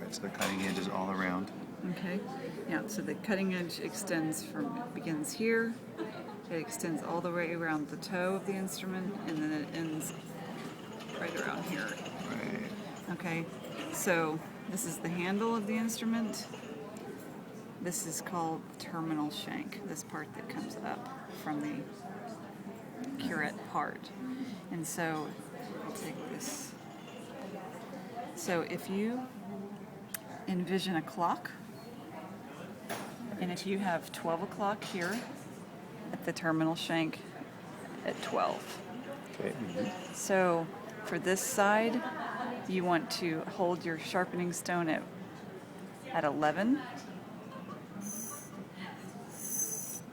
Right, so the cutting edge is all around. Okay, yeah, so the cutting edge begins here, it extends all the way around the toe of the instrument, and then it ends right around here. Right. Okay, so this is the handle of the instrument. This is called terminal shank, this part that comes up from the curette part. And so, I'll take this. So if you envision a clock, and if you have 12 o'clock here at the terminal shank at 12. Okay. So for this side, you want to hold your sharpening stone at 11,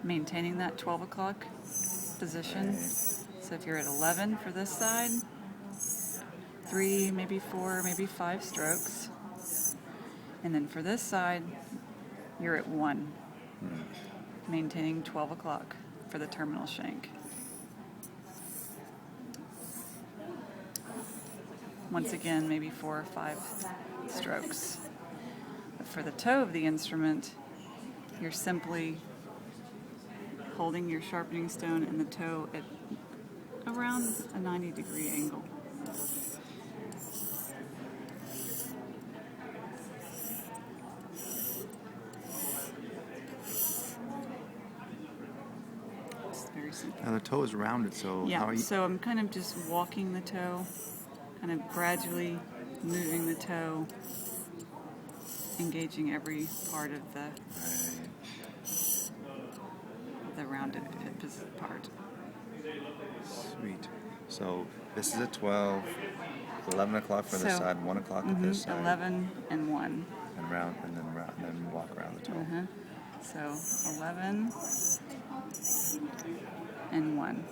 maintaining that 12 o'clock position. So if you're at 11 for this side, 3, maybe 4, maybe 5 strokes. And then for this side, you're at 1, maintaining 12 o'clock for the terminal shank. Once again, maybe 4 or 5 strokes. But for the toe of the instrument, you're simply holding your sharpening stone and the toe at around a 90-degree angle. It's very simple. Now the toe is rounded, so how are you? So I'm kind of just walking the toe, kind of gradually moving the toe, engaging every part of the rounded part. Sweet. So this is a 12, 11 o'clock for this side, 1 o'clock for this side. 11 and 1. And round, and then walk around the toe. So 11 and 1.